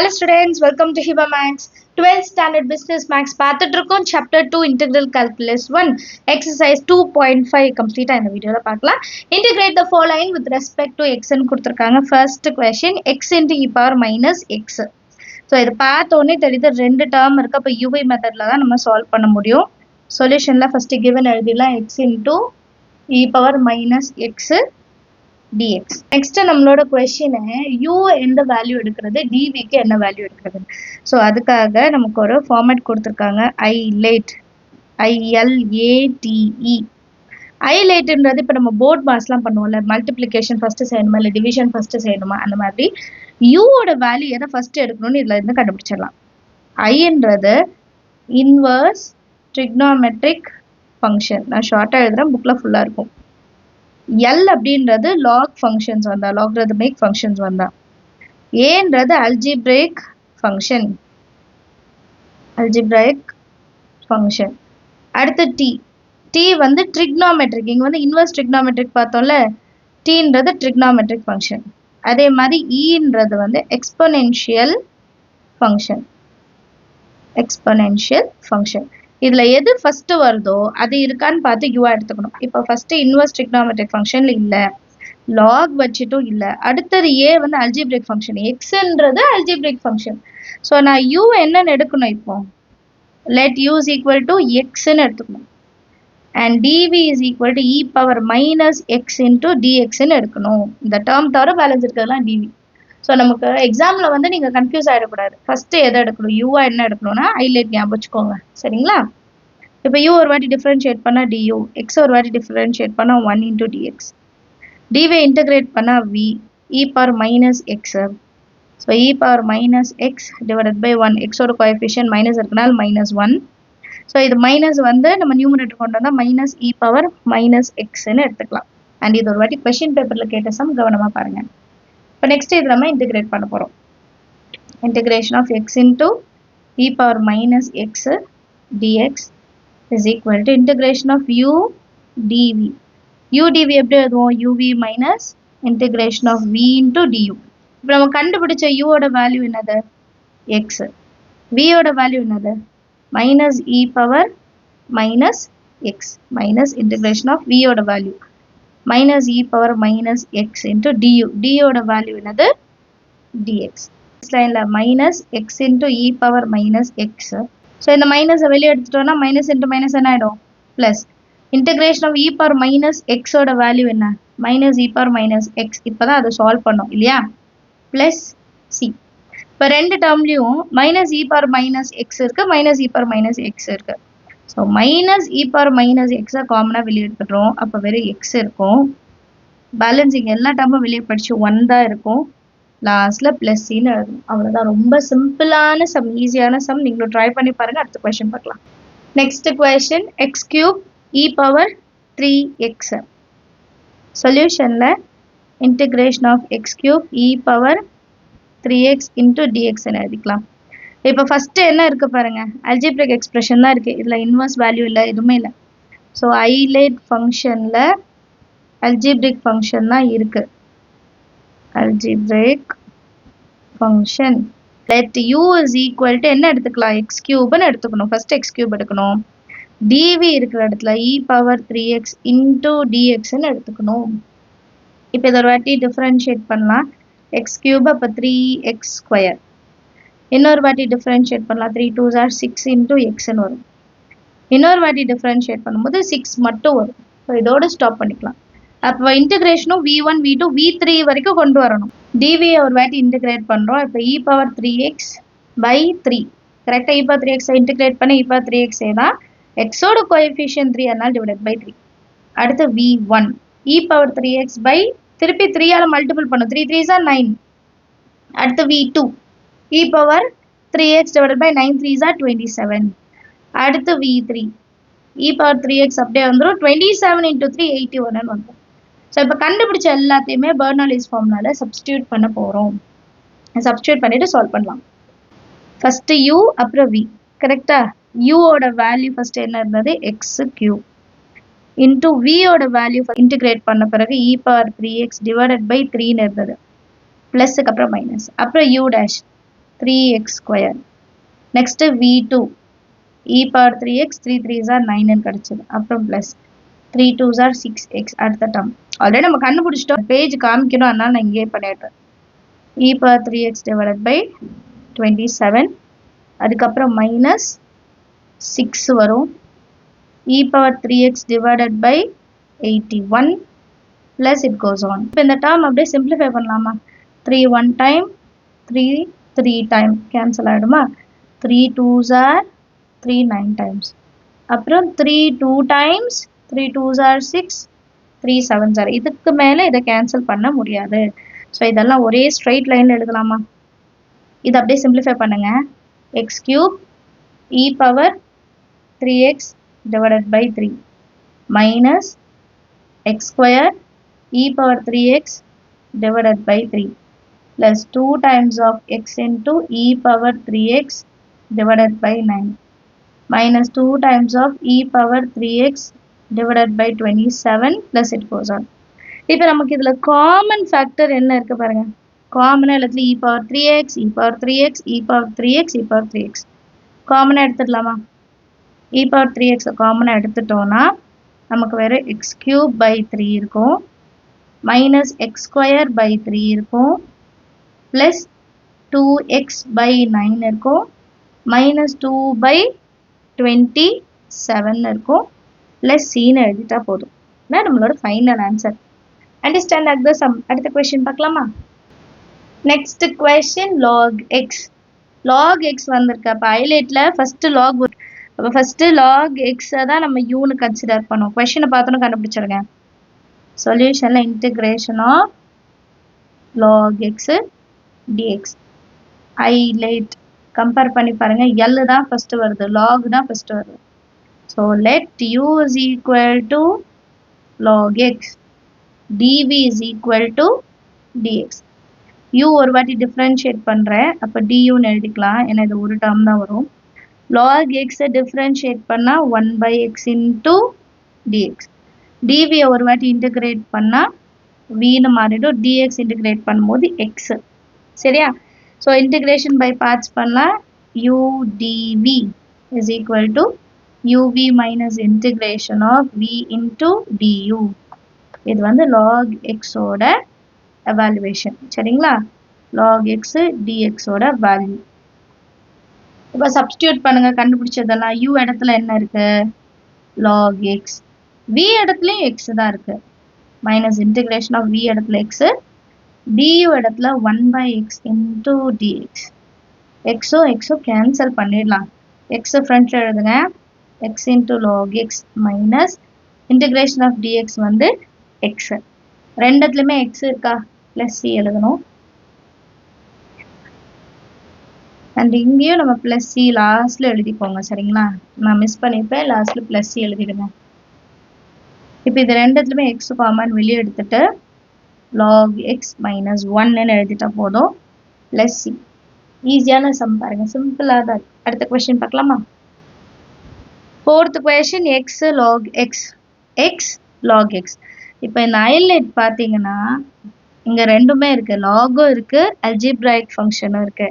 Hello students, welcome to Hiba Max. 12th standard business max பார்த்துட்டு இருக்கோம். chapter 2 integral calculus 1 exercise 2.5 complete இந்த வீடியோல பார்க்கலாம். Integrate the following with respect to x ன்னு கொடுத்திருக்காங்க. First question x into e power minus x. So இது பார்த்தோன்னே தெரியுது ரெண்டு டேர்ம் இருக்கு. அப்போ யூவி மெத்தட்ல தான் நம்ம சால்வ் பண்ண முடியும். சொல்யூஷன்ல ஃபர்ஸ்ட் கிவன் எழுதிடலாம் x into e power minus x dx. Next நம்மளோட கொஸ்டின் u எந்த வேல்யூ எடுக்கிறது, dvக்கு என்ன வேல்யூ எடுக்கிறது. ஸோ அதுக்காக நமக்கு ஒரு ஃபார்மேட் கொடுத்துருக்காங்க. ILATE ILATE. ஐலேட்ன்றது இப்போ நம்ம போர்ட் மாஸ்லாம் பண்ணுவோம்ல, மல்டிப்ளிகேஷன் ஃபர்ஸ்ட் செய்யணுமா இல்லை டிவிஷன் ஃபர்ஸ்ட் செய்யணுமா, அந்த மாதிரி யூவோட வேல்யூ எதை ஃபர்ஸ்ட் எடுக்கணும்னு இதில் இருந்து கண்டுபிடிச்சிடலாம். ஐன்றது இன்வர்ஸ் ட்ரிக்னாமெட்ரிக் ஃபங்க்ஷன். நான் ஷார்ட்டாக எழுதுறேன், புக்கில் ஃபுல்லாக இருக்கும். எல் அப்படின்றது லாக் ஃபங்க்ஷன்ஸ் வந்தா, லாக்ரிதமிக் ஃபங்க்ஷன்ஸ் வந்தா. ஏன்றது அல்ஜிப்ரைக் ஃபங்க்ஷன், அல்ஜிப்ரைக் ஃபங்க்ஷன். அடுத்து டி வந்து ட்ரிக்னாமெட்ரிக். இங்கே வந்து இன்வர்ஸ் ட்ரிக்னாமெட்ரிக் பார்த்தோம்ல, டீன்றது ட்ரிக்னாமெட்ரிக் ஃபங்க்ஷன். அதே மாதிரி ஈன்றது வந்து எக்ஸ்பொனென்ஷியல் ஃபங்க்ஷன், எக்ஸ்பொனென்ஷியல் ஃபங்க்ஷன். இதுல எது ஃபர்ஸ்ட் வருதோ அது இருக்கான்னு பார்த்து யூவா எடுத்துக்கணும். இப்போ ஃபர்ஸ்ட் இன்வர்ஸ் ட்ரிக்னாமெட்ரிக் ஃபங்க்ஷன்ல இல்ல, லாக் வச்சுட்டும் இல்ல. அடுத்தது ஏ வந்து அல்ஜிப்ரிக் ஃபங்க்ஷன், எக்ஸ்ன்றது அல்ஜிப்ரிக் ஃபங்க்ஷன். ஸோ நான் யூ என்னன்னு எடுக்கணும், இப்போ let u is equal to எக்ஸ்ன்னு எடுத்துக்கணும். And d v is equal to e power minus x into டிஎக்ஸ்ன்னு எடுக்கணும். இந்த டேர்ம் தவிர பேலன்ஸ் இருக்கிறதுலாம் டிவி. ஸோ நமக்கு எக்ஸாமில் வந்து நீங்கள் கன்ஃபியூஸ் ஆகிடக்கூடாது. ஃபஸ்ட்டு எதை எடுக்கணும், யூவா என்ன எடுக்கணும்னா ஐலேட் ஞாபகம் வச்சுக்கோங்க, சரிங்களா? இப்போ யூ ஒரு வாட்டி டிஃப்ரென்ஷியேட் பண்ணால் டியூ, எக்ஸ் ஒரு வாட்டி டிஃப்ரென்ஷியேட் பண்ணால் 1 இன்டூ டிஎக்ஸ், டிவை இன்டகிரேட் பண்ணால் V e power minus x. So e power minus x divided by 1, எக்ஸோட கோஎஃபிஷியன்ட் மைனஸ் இருக்கனால -1. ஸோ இது மைனஸ் வந்து நம்ம நியூமரேட்டர் கொண்டு வந்தால் மைனஸ் இ பவர் மைனஸ் எக்ஸ்ன்னு எடுத்துக்கலாம். அண்ட் இது ஒரு வாட்டி கொஸ்டின் பேப்பரில் கேட்ட சம் கவனமாக பாருங்கள். இப்போ நெக்ஸ்ட் இது நம்ம இன்டிகிரேட் பண்ண போகிறோம். Integration of x into e power minus x d x is equal to integration of u d v. U d v எப்படி எழுதுவோம், u v minus integration of v into d u. இப்போ நம்ம கண்டுபிடிச்ச யூவோட வேல்யூ என்னது, எக்ஸ். வியோட வேல்யூ என்னது, minus e power minus x minus integration of வியோட value minus e power minus x into du. du ஓட வேல்யூ என்னது, dx. லைன்ல minus x into e power minus x. So இந்த மைனஸை வெளியே எடுத்துட்டோம்னா மைனஸ் இன்ட்டு மைனஸ் என்ன ஆகிடும், plus. Integration of e power minus x ஓட வேல்யூ என்ன, minus e power minus x. இப்போ தான் அதை சால்வ் பண்ணோம் இல்லையா, ப்ளஸ் சி. இப்போ ரெண்டு டேர்ம்லையும் minus e power minus x இருக்கு, minus e power minus x இருக்கு. So minus e power minus எக்ஸை காமனாக வெளியே எடுத்துடுறோம். அப்போ வெறும் எக்ஸ் இருக்கும். பேலன்ஸிங் எல்லா டேர்மும் வெளியே படிச்சு 1 தான் இருக்கும். லாஸ்ட்டில் ப்ளஸ் சின்னு எழுதணும். அவ்வளோதான். ரொம்ப சிம்பிளான சம், ஈஸியான சம். நீங்களும் ட்ரை பண்ணி பாருங்கள். அடுத்த கொஸ்டின் பார்க்கலாம். Next question x cube e power 3x. சொல்யூஷனில் integration of x cube e power 3x into டிஎக்ஸ்ன்னு எழுதிக்கலாம். இப்போ ஃபஸ்ட்டு என்ன இருக்குது பாருங்கள், அல்ஜிப்ரிக் எக்ஸ்பிரஷன் தான் இருக்குது. இதில் இன்வர்ஸ் வேல்யூ இல்லை, எதுவுமே இல்லை. ஸோ ஐலேட் ஃபங்க்ஷனில் அல்ஜிப்ரிக் ஃபங்க்ஷன் தான் இருக்குது. Algebraic function let u is equal to என்ன எடுத்துக்கலாம், எக்ஸ் கியூப்னு எடுத்துக்கணும். ஃபஸ்ட்டு எக்ஸ் கியூப் எடுக்கணும். டிவி இருக்கிற இடத்துல இ பவர் 3x இன்டூ டிஎக்ஸ்ன்னு எடுத்துக்கணும். இப்போ இதை ஒரு வாட்டி டிஃப்ரென்ஷியேட் பண்ணலாம். எக்ஸ் கியூப் அப்போ 3x ஸ்கொயர். இன்னொரு வாட்டி டிஃப்ரென்ஷியேட் பண்ணலாம். 3 2s are 6 இன்டூ எக்ஸ்ன்னு வரும். இன்னொரு வாட்டி டிஃப்ரென்ஷியேட் பண்ணும்போது 6 மட்டும் வரும். ஸோ இதோடு ஸ்டாப் பண்ணிக்கலாம். அப்போ இன்டிகிரேஷனும் v1 v2 v3 வரைக்கும் கொண்டு வரணும். டிவியை ஒரு வாட்டி இன்டிகிரேட் பண்ணுறோம். இப்போ இ பவர் 3x பை 3. கரெக்டாக இ பவர் 3x இன்டிகிரேட் பண்ணி இ பவர் 3x தான் எக்ஸோட கோஎஃபிஷியன்ட் 3, அதனால் டிவைடட் பை 3. அடுத்து v1 E power 3x by திருப்பி 3ஆல் மல்டிபிள் பண்ணும். 3 3s are 9. அடுத்து v2 e power 3x divided by 9 3s are 27. அடுத்து v3 e power 3x அப்படியே வந்துடும். 27 into 3 81 வந்துடும். ஸோ இப்போ கண்டுபிடிச்ச எல்லாத்தையுமே பெர்னோலிஸ் ஃபார்முலால சப்ஸ்டியூட் பண்ண போகிறோம். சப்ஸ்டியூட் பண்ணிட்டு சால்வ் பண்ணலாம். ஃபஸ்ட்டு u அப்புறம் v. கரெக்டா, யூவோட வேல்யூ ஃபஸ்ட்டு என்ன இருந்தது, எக்ஸ் கியூப் இன்டூ வியோட வேல்யூ இன்டிகிரேட் பண்ண பிறகு e power 3x divided by 3ன்னு இருந்தது. ப்ளஸ்ஸுக்கு அப்புறம் மைனஸ், அப்புறம் u dash 3x square. Next v2 e power 3x 3 3s are 9 ன்னு கிடைச்சது. அப்புறம் plus 3 2s are 6x அடுத்த term. ஆல்ரெடி நம்ம கண்டுபிடிச்சிட்டோம். பேஜ் காமிக்கணும், அதனால நான் இங்கே பண்ணிடுறேன். e power 3x divided by 27. அதுக்கப்புறம் minus 6 வரும். e power 3x divided by 81 plus it goes on. இப்போ இந்த term அப்படியே simplify பண்ணலாமா? 3 1 time 3 3 time cancel ஆயிடுமா? 3 2s are 3 9 times. அப்புறம் 3 2 times 3 2s are 6 3 7s are. இதுக்கு மேலே இதை கேன்சல் பண்ண முடியாது. ஸோ இதெல்லாம் ஒரே ஸ்ட்ரைட் லைனில் எழுதலாமா? இதை அப்படியே சிம்பிளிஃபை பண்ணுங்க. x cube e power 3x divided by 3 minus x square e power 3x divided by 3 plus 2 times of x into e power 3x divided by 9 minus 2 times of e power 3x divided by 27 plus it goes on. இப்போ நமக்கு இதில் common factor என்ன இருக்கு பாருங்க. காமனாக எல்லாத்துல e power 3x e power 3x e power 3x e power 3x காமனாக எடுத்துடலாமா? e power 3x காமனாக எடுத்துட்டோம்னா நமக்கு வேறு x cube by 3 இருக்கும், minus x square by 3 இருக்கும், plus 2x by 9 இருக்கும், minus 2 by 27 இருக்கும், plus c-ன்னு எழுதிட்டா போதும். நான் நம்மளோட final answer. Understand at the sum. அடுத்த கொஸ்டின் பார்க்கலாமா? Next question log x. log x வந்திருக்கு. அப்போ ஹைலைட்டில் ஃபஸ்ட்டு log. அப்போ ஃபஸ்ட்டு log x தான் நம்ம யூன்னு கன்சிடர் பண்ணுவோம். கொஸ்டினை பார்த்தோன்னு கண்டுபிடிச்சிருங்க. சொல்யூஷனில் integration of log x dx. Highlight compare பண்ணி பாருங்க. எல் தான் ஃபஸ்ட்டு வருது, log தான் ஃபஸ்ட்டு வருது. So let u is equal to log x, dv is equal to dx. u ஒரு வாட்டி டிஃப்ரென்ஷியேட் பண்ணுறேன், அப்போ duன்னு எழுதிக்கலாம், ஏன்னா இது ஒரு டேர்ம் தான் வரும். log x டிஃப்ரென்ஷியேட் பண்ணால் 1 by x into dx. dv ஒரு வாட்டி இன்டகிரேட் பண்ணால் vன்னு மாறிடும், dx இன்டகிரேட் பண்ணும்போது x. சரியா? ஸோ இன்டகிரேஷன் பை பார்ட்ஸ் பண்ணால் u dv is equal to uv minus integration of v into du. இது வந்து log x ஓட evaluation. சரிங்களா? log x dx ஓட வேல்யூ. இப்போ சப்ஸ்டியூட் பண்ணுங்க. கண்டுபிடிச்சதெல்லாம் u இடத்துல என்ன இருக்கு? log x. v இடத்துலையும் x தான் இருக்கு. மைனஸ் இன்டிகிரேஷன் ஆஃப் v இடத்துல x, du இடத்துல 1 by x into dx. xோ கேன்சல் பண்ணிடலாம். x ஃப்ரண்ட்ல எழுதுங்க. x into log x minus integration of dx வந்து x. ரெண்டுத்துலையுமே x இருக்கா? plus c எழுதணும். அண்ட் இங்கேயும் நம்ம plus c லாஸ்ட்ல எழுதிக்கோங்க. சரிங்களா? நான் மிஸ் பண்ணிப்பேன், லாஸ்ட்ல plus c எழுதிடுங்க. இப்போ இது ரெண்டுத்துலையுமே x காமன் வெளியே எடுத்துட்டு log x minus 1ன்னு எழுதிட்டா போதும், plus c. ஈஸியான சம் பாருங்க, சிம்பிளாக தான் இருக்கு. அடுத்த கொஸ்டின் பார்க்கலாமா? Fourth question x log x. x log x. இப்போ இந்த ஹைலைட் பார்த்தீங்கன்னா இங்கே ரெண்டுமே இருக்கு, லாகும் இருக்கு, அல்ஜிப்ராயிக் ஃபங்க்ஷனும் இருக்கு.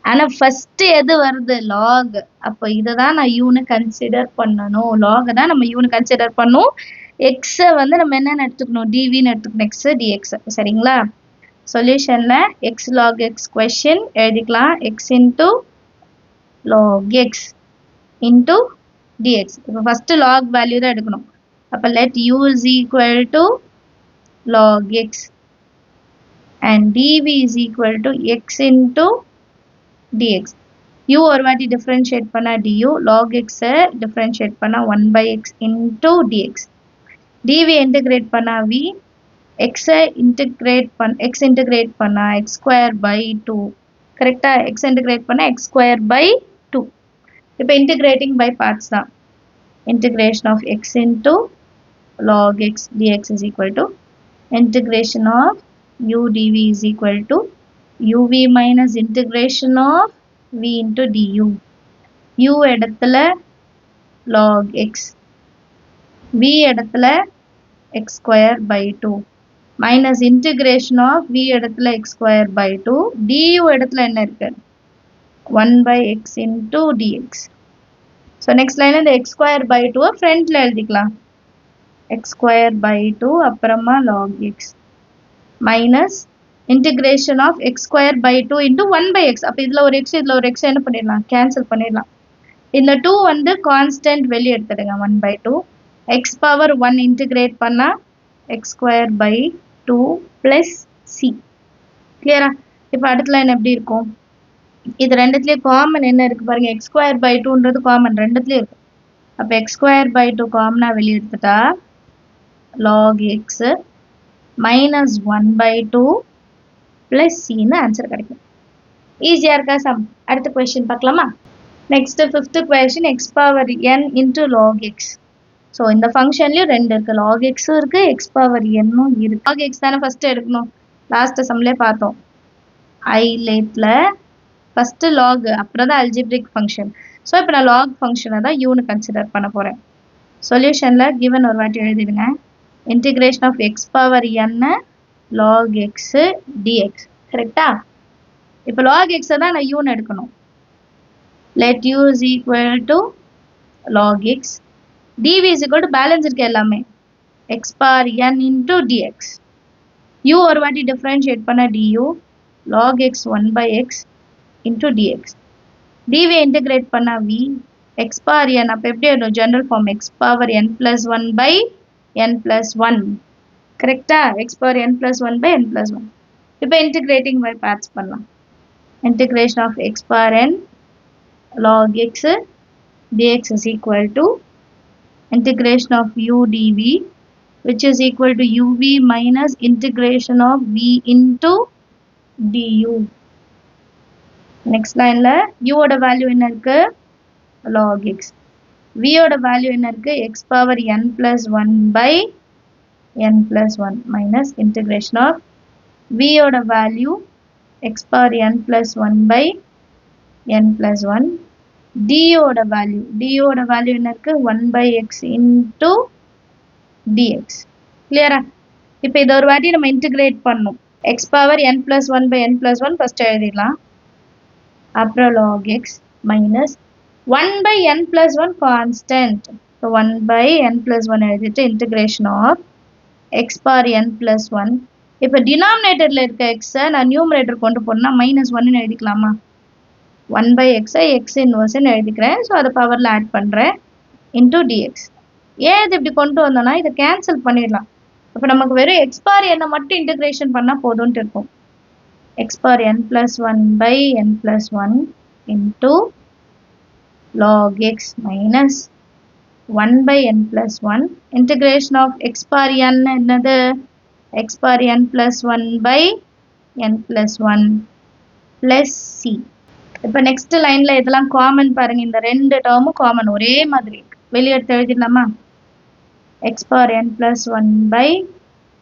ஆனால் ஃபர்ஸ்ட் எது வருது? லாக். அப்போ இதை தான் நான் யூன்னு கன்சிடர் பண்ணணும், லாகை தான் நம்ம யூன்னு கன்சிடர் பண்ணணும். எக்ஸை வந்து நம்ம என்னென்னு எடுத்துக்கணும்? டிவின்னு எடுத்துக்கணும், எக்ஸ் டிஎக்ஸ். சரிங்களா? சொல்யூஷனில் எக்ஸ் லாக் எக்ஸ் கொஸ்டின் எழுதிக்கலாம். X into log x into dx. இப்போ ஃபஸ்ட்டு லாக் வேல்யூ தான் எடுக்கணும். அப்போ let u is equal to log x and d v is equal to X into dx. You ஒரு வாட்டி differentiate பண்ணால் due, lock எக்ஸை differentiate பண்ணால் 1 by x into dx. Dv integrate பண்ணால் வி, எக்ஸை எக்ஸ் இன்டகிரேட் பண்ணால் எக்ஸ் ஸ்கொயர் பை 2. கரெக்டாக? X integrate பண்ணால் எக்ஸ் ஸ்கொயர் பை 2. இப்போ இன்டகிரேட்டிங் பை பார்ட்ஸ் தான். Integration of x into log x dx is equal to integration of u dv is equal to uv minus integration of v into du. u இடத்துல log x, v இடத்துல x square by 2 minus integration of v இடத்துல x square by 2, du இடத்துல என்ன இருக்கு? 1 by x into dx. So next line இந்த x square by 2 ஃப்ரண்ட்ல எழுதிக்கலாம். x square by 2 அப்புறமா log x minus integration of x square by 2 into 1 by x. அப்ப இதுல ஒரு x இதுல ஒரு x என்ன பண்ணிடலாம், கேன்சல் பண்ணிடலாம். இந்த 2 வந்து கான்ஸ்டன்ட் வெளியே எடுத்துடுங்க. 1 by 2 x power 1 integrate பண்ணா x square by 2 plus c. கிளியரா? இப்போ அடுத்த லைன் எப்படி இருக்கும்? இது ரெண்டுத்துலயும் காமன் என்ன இருக்கு பாருங்க, x square by 2ன்றது காமன் ரெண்டுத்துலயும் இருக்கு. அப்ப x square by 2 காமனா வெளியே எடுத்துட்டா log x minus 1 by 2 plus c ன்னு ஆன்சர் கிடைக்கும். ஈஸியா இருக்கா சம்? அடுத்த கொஸ்டின் பார்க்கலாமா? Next fifth question x power n into log x. So இந்த ஃபங்க்ஷன்லயும் ரெண்டு இருக்கு, log x இருக்கு x power n இருக்கு. log x தானே ஃபர்ஸ்ட் எடுக்கணும், லாஸ்ட் சம்லேயே பார்த்தோம். ஐலேட்ல ஃபர்ஸ்ட் log அப்புறம் தான் அல்ஜிப்ரிக் ஃபங்க்ஷன். ஸோ இப்போ நான் log ஃபங்க்ஷனை தான் யூன்னு கன்சிடர் பண்ண போறேன். சொல்யூஷன்ல கிவன் ஒரு வாட்டி எழுதிடுங்க. Integration of x power n log x dx. கரெக்டா? இப்போ log x தான் நான் யூன்னு எடுக்கணும். let u is equal to log x, dv is equal to balance இருக்கு எல்லாமே, x power n into dx. u ஒரு வாட்டி differentiate பண்ண du log x 1 by x into dx. dv integrate பண்ண v x power n, அப்ப எப்படி எழுதும் general form x power n plus 1 by n plus 1. கரெக்டா? x power n plus 1 by n plus 1. இப்போ integrating by parts பண்ணலாம். integration of x power n log x dx is equal to integration of u dv, which is equal to uv minus integration of v into du. next line la u oda value என்ன இருக்கு, log x. v oda value என்ன இருக்கு, x power n plus 1 by n plus 1 minus integration of v oda value x power n plus 1 by n plus 1. d oda value என்ன இருக்கு, 1 by x into dx. கிளியரா? இப்போ இத ஒரு வாட்டி நம்ம இன்டிகிரேட் பண்ணனும். x power n plus 1 by n plus 1 first எழுதிடலாம். அப்புறம் log x minus 1 by n plus 1 constant. So 1 by n plus 1 எழுதிட்டு integration of x power n plus 1. இப்போ டினாமினேட்டர்ல இருக்க x நான் நியூமரேட்டர் கொண்டு போனா minus 1 ன்னு எழுதிக்கலாமா? 1 by x x inverse ன்னு எழுதிக்கிறேன். ஸோ அதை பவரில் ஆட் பண்ணுறேன் into dx. ஏன் இது இப்படி கொண்டு வந்தோம்னா இதை கேன்சல் பண்ணிடலாம். அப்போ நமக்கு வெறும் x power n மட்டும் இன்டகிரேஷன் பண்ணால் போதும்ட்டு இருக்கும். x power n plus 1 by n plus 1 into log x minus 1 by n plus 1. Integration of x power n என்னது, x power n plus 1 by n plus 1 plus c. இப்போ next லைன்ல இதெல்லாம் common பாருங்க, இந்த ரெண்டு டேர்மும் common ஒரே மாதிரி இருக்கு. வெளியே எடுத்து எழுதிடலாமா? x power n plus 1 by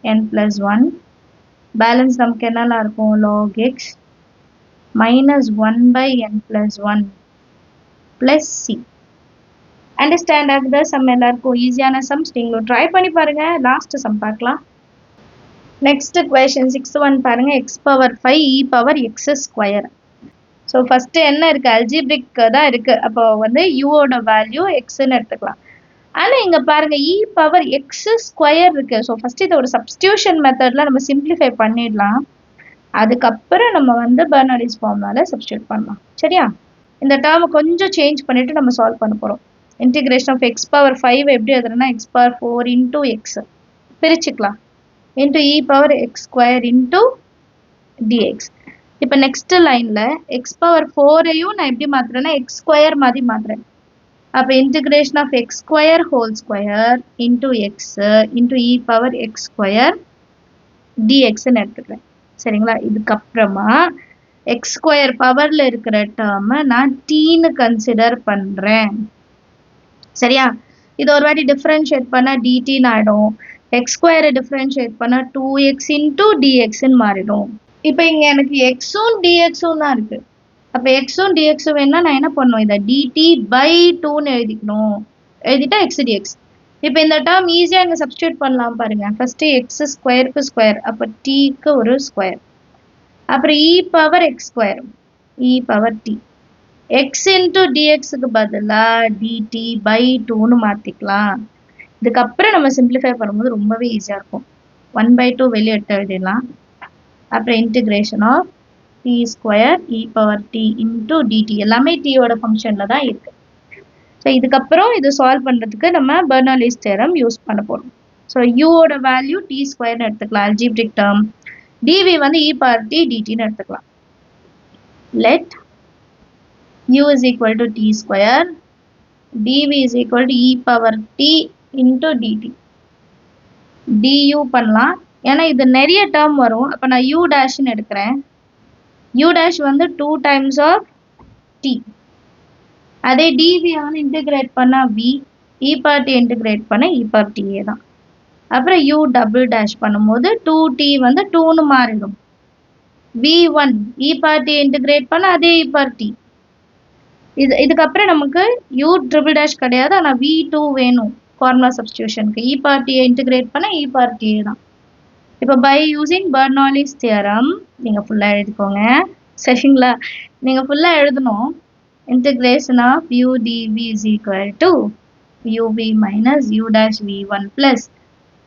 n plus 1. Balance நமக்கு என்னெல்லாம் இருக்கும், log x minus 1 by n plus 1 plus c. Understand ஆகுது சம்? எல்லாருக்கும் ஈஸியான சம்ஸ், நீங்களும் ட்ரை பண்ணி பாருங்க. லாஸ்ட் சம் பார்க்கலாம். நெக்ஸ்ட் கொஸ்டின் 6th ஒன் பாருங்க, x power 5 e power x square. So first என்ன இருக்கு, அல்ஜிப்ரிக் தான் இருக்கு. அப்போ வந்து யூவோட வேல்யூ எக்ஸ்ன்னு எடுத்துக்கலாம். ஆனால் இங்கே பாருங்க இ பவர் எக்ஸ் ஸ்கொயர் இருக்கு. ஸோ ஃபர்ஸ்ட் இதை ஒரு சப்ஸ்டியூஷன் மெத்தட்ல நம்ம சிம்பிளிஃபை பண்ணிடலாம். அதுக்கப்புறம் நம்ம வந்து பெர்னாலிஸ் ஃபார்முலால சப்ஸ்டியூட் பண்ணலாம். சரியா? இந்த டேர்மை கொஞ்சம் சேஞ்ச் பண்ணிட்டு நம்ம சால்வ் பண்ண போகிறோம். இன்டிகிரேஷன் ஆஃப் எக்ஸ் பவர் 5 எப்படி எழுதுறேன்னா எக்ஸ் பவர் 4 இன்டூ எக்ஸ் பிரிச்சுக்கலாம், into e power x square into dx. இப்போ நெக்ஸ்ட் லைன்ல எக்ஸ் பவர் 4ஐயும் நான் எப்படி மாத்துறேன்னா எக்ஸ் ஸ்கொயர் மாதிரி மாத்துறேன். அப்போ integration of x square whole square into x into e power x square டிஎக்ஸ்ன்னு எடுத்துக்கிறேன். சரிங்களா? இதுக்கப்புறமா எக்ஸ் ஸ்கொயர் பவர்ல இருக்கிற டேர்மை நான் டீன்னு கன்சிடர் பண்றேன். சரியா? இது ஒரு வாட்டி டிஃபரன்ஷியேட் பண்ணா டிடின்னு ஆயிடும். எக்ஸ் ஸ்கொயரை டிஃபரன்ஷியேட் பண்ணா 2x இன்டூ டிஎக்ஸ்ன்னு மாறிடும். இப்போ இங்க எனக்கு எக்ஸும் டிஎக்ஸும் தான் இருக்கு. அப்போ எக்ஸும் டிஎக்ஸும் வேணா நான் என்ன பண்ணுவோம், இதை டிடி பை 2ன்னு எழுதிக்கணும். எழுதிட்டா எக்ஸ் டிஎக்ஸ். இப்போ இந்த டேர்ம் ஈஸியாக இங்கே சப்ஸ்டியூட் பண்ணலாம் பாருங்க. ஃபர்ஸ்ட் எக்ஸ் ஸ்கொயருக்கு ஸ்கொயர், அப்போ டீக்கு ஒரு ஸ்கொயர், அப்புறம் இ power x square e power D. x into dxக்கு பதிலா dt by 2ன்னு மாத்திக்கலாம். இதுக்கப்புறம் நம்ம சிம்பிளிஃபை பண்ணும்போது ரொம்பவே ஈஸியா இருக்கும். 1/2 வெளியே எடுத்து எழுதிடலாம். அப்புறம் integration of t square e power t into dt எல்லாமே t ஓட ஃபங்க்ஷன்ல தான் இருக்கு. ஸோ இதுக்கப்புறம் இது சால்வ் பண்ணுறதுக்கு நம்ம பெர்னோலிஸ் தியரம் யூஸ் பண்ண போகிறோம். ஸோ u ஓட வேல்யூ t ஸ்கொயர்னு எடுத்துக்கலாம் அல்ஜிப்ரிக் டேர்ம். dv வந்து e பவர் t dtன்னு எடுத்துக்கலாம். Let u is equal to t square, dv is equal to e power t into dt. du பண்ணலாம். ஏன்னா இது நிறைய டேர்ம் வரும். அப்போ நான் u டேஷ்னு எடுக்கிறேன். u டேஷ் வந்து 2 times of t. அதே dv வந்து இன்டிகிரேட் பண்ணா v, e power t integrate பண்ண e power t தான். அப்புறம் u டபுள் டேஷ் பண்ணும்போது 2t வந்து 2ன்னு மாறிடும். v1 e power t integrate பண்ண அதே e power t. இதுக்கப்புறம் நமக்கு u ட்ரிபிள் டேஷ் கிடையாது, ஆனால் v2 வேணும் ஃபார்முலா சப்ஸ்டியூஷனுக்கு. e power t இன்டிகிரேட் பண்ண e power t தான். இப்போ பை யூசிங் பெர்னோலிஸ் தியரம் நீங்கள் ஃபுல்லாக எழுதிக்கோங்க சரிங்களா. நீங்கள் ஃபுல்லாக எழுதணும். Integration of u dv is equal to uv minus u dash v1 plus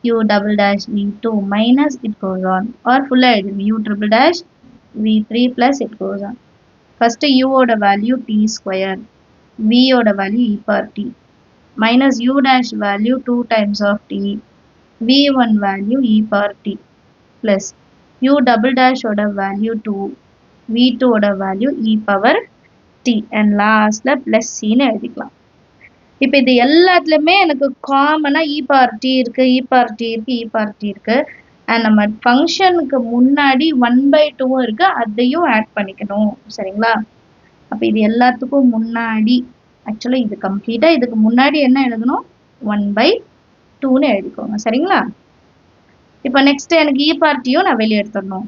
u double dash v2 minus it goes on. or ஃபுல்லாக எழுதுங்க u triple dash v3 plus it goes on. First u ஓட value t square, v ஓட value e power t, minus u dash value 2 times of t, v1 value e power t, plus u double dash ஓட value 2, v2 ஓட value e power t, and லாஸ்ட்ல plus cன்னு எழுதிக்கலாம். இப்போ இது எல்லாத்துலேயுமே எனக்கு காமனாக e power t இருக்கு, e power t இருக்கு, e power t இருக்கு. அண்ட் நம்ம ஃபங்க்ஷனுக்கு முன்னாடி 1/2 இருக்கு, அதையும் ஆட் பண்ணிக்கணும் சரிங்களா. அப்போ இது எல்லாத்துக்கும் முன்னாடி ஆக்சுவலி இது கம்ப்ளீட்டாக இதுக்கு முன்னாடி என்ன எழுதணும் 1/2ன்னு எழுதிக்கோங்க சரிங்களா. இப்போ நெக்ஸ்ட் எனக்கு e power t-யும் நான் வெளியே எடுத்துடணும்.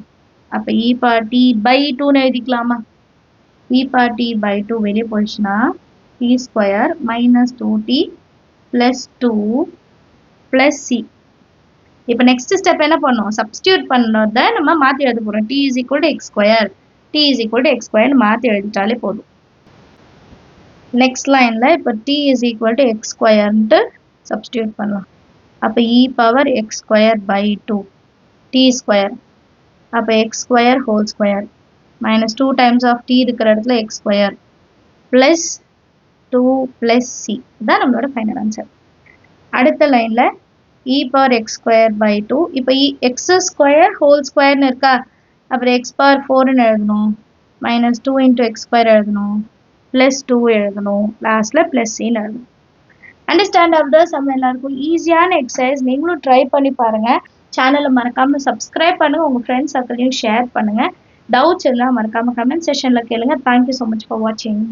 அப்போ e power t by 2ன்னு எழுதிக்கலாமா. e power t by 2 வெளியே போயிடுச்சுன்னா t square minus 2t plus 2 plus c. இப்போ நெக்ஸ்ட் ஸ்டெப் என்ன பண்ணோம், சப்ஸ்டியூட் பண்ணதை நம்ம மாற்றி எழுத போகிறோம். t is equal to x square, t is equal to x square மாற்றி எழுதிட்டாலே போதும். நெக்ஸ்ட் லைனில் இப்போ t is equal to x squareன்ட்டு சப்ஸ்டியூட் பண்ணலாம். அப்போ e power x square by 2 t square, அப்போ x square whole square minus 2 times of t இருக்கிற இடத்துல x square plus 2 plus c தான் நம்மளோட ஃபைனல் ஆன்சர். அடுத்த லைனில் e power x square by 2, இப்போ x square whole squareன்னு இருக்கா, அப்புறம் x power 4ன்னு எழுதணும், minus 2 into x square எழுதணும், plus 2 எழுதணும், லாஸ்ட்டில் plus cன்னு எழுதணும். அண்டர்ஸ்டாண்ட் ஆஃப் த சம் எல்லாருக்கும் ஈஸியான எக்ஸசைஸ், நீங்களும் ட்ரை பண்ணி பாருங்கள். சேனலை மறக்காமல் சப்ஸ்கிரைப் பண்ணுங்கள், உங்கள் ஃப்ரெண்ட்ஸ் சர்க்கிளையும் ஷேர் பண்ணுங்கள். டவுட்ஸ் இருந்தால் மறக்காமல் கமெண்ட் செஷனில் கேளுங்க. தேங்க்யூ ஸோ மச் ஃபார் வாட்சிங்.